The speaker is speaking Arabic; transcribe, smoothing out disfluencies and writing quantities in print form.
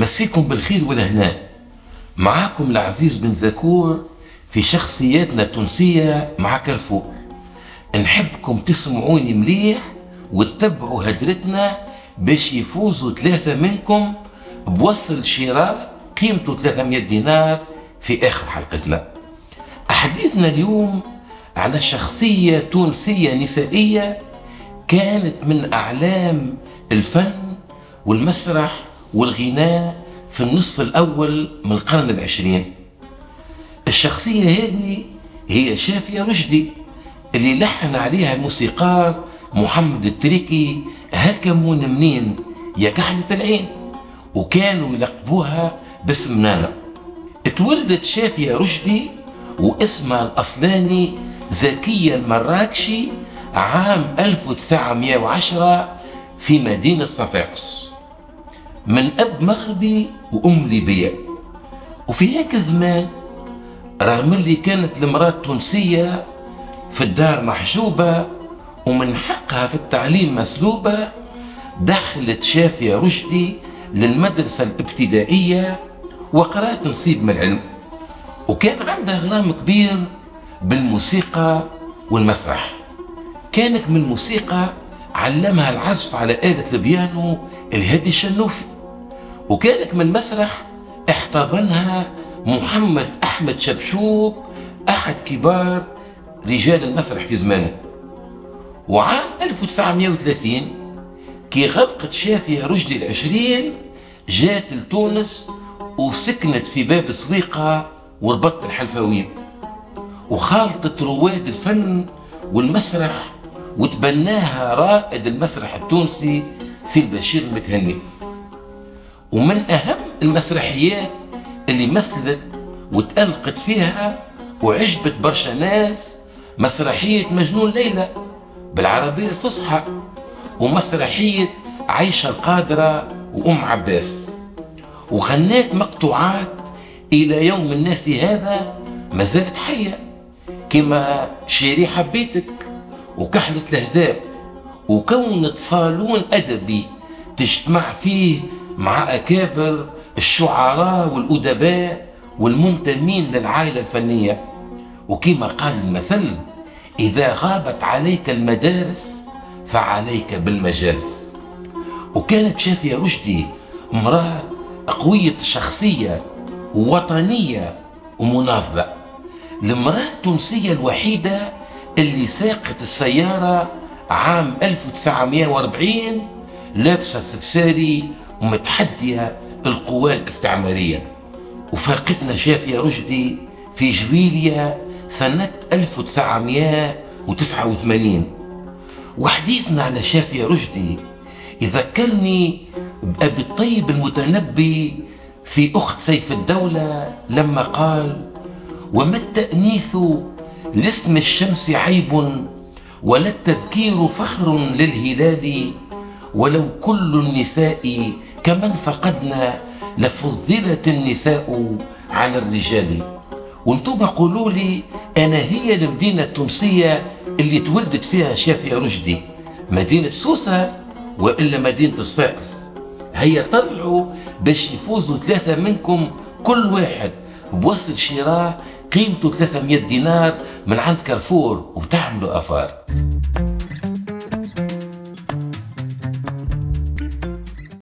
مسيكم بالخير والهناء. معاكم العزيز بن زكور في شخصياتنا التونسية مع كارفور. نحبكم تسمعوني مليح وتتبعوا هدرتنا باش يفوزوا 3 منكم بوصل شراء قيمته 300 دينار في آخر حلقتنا. أحاديثنا اليوم على شخصية تونسية نسائية كانت من أعلام الفن والمسرح والغناء في النصف الأول من القرن العشرين. الشخصية هذه هي شافية رشدي اللي لحن عليها الموسيقار محمد التريكي هالكمون منين يا كحلة العين، وكانوا يلقبوها باسم نانا. اتولدت شافية رشدي واسمها الأصلاني زكية المراكشي عام 1910 في مدينة صفاقس، من أب مغربي وأم ليبية. وفي هيك الزمان رغم اللي كانت المرأة التونسية في الدار محجوبة ومن حقها في التعليم مسلوبة، دخلت شافية رشدي للمدرسة الابتدائية وقرأت نصيب من العلم، وكان عندها غرام كبير بالموسيقى والمسرح. كانت من الموسيقى علمها العزف على آلة البيانو الهادي الشنوفي، وكانت من المسرح احتضنها محمد أحمد شبشوب أحد كبار رجال المسرح في زمانه. وعام 1930 كي غلقت شافية رشدي 20 جات لتونس وسكنت في باب سويقة وربط الحلفاوين، وخالطت رواد الفن والمسرح وتبناها رائد المسرح التونسي سي البشير المتهني. ومن أهم المسرحيات اللي مثلت وتألقت فيها وعجبت برشا ناس مسرحية مجنون ليلى بالعربية الفصحى، ومسرحية عيشة القادرة وأم عباس. وغنات مقطوعات إلى يوم الناس هذا ما زالت حية، كما شيري حبيتك وكحلة الهذاب، وكونت صالون أدبي تجتمع فيه مع أكابر الشعراء والأدباء والمنتمين للعائلة الفنية. وكما قال المثل: إذا غابت عليك المدارس فعليك بالمجالس. وكانت شافية رشدي امرأة قوية الشخصية ووطنية ومناضلة، المرأة التونسية الوحيدة اللي ساقت السيارة عام 1940 لابسة سفساري ومتحدية القوى الاستعمارية. وفارقتنا شافية رشدي في جويليا سنة 1989. وحديثنا على شافية رشدي يذكرني بأبي الطيب المتنبي في أخت سيف الدولة لما قال: وما التأنيث لاسم الشمس عيب ولا التذكير فخر للهلال، ولو كل النساء كمن فقدنا لفضلت النساء على الرجال. وانتم قولوا لي أنا هي المدينة التونسية اللي تولدت فيها شافية رشدي، مدينة سوسة وإلا مدينة صفاقس؟ هيا طلعوا باش يفوزوا 3 منكم كل واحد بوصل شراء قيمته 300 دينار من عند كارفور وتعملوا أفار.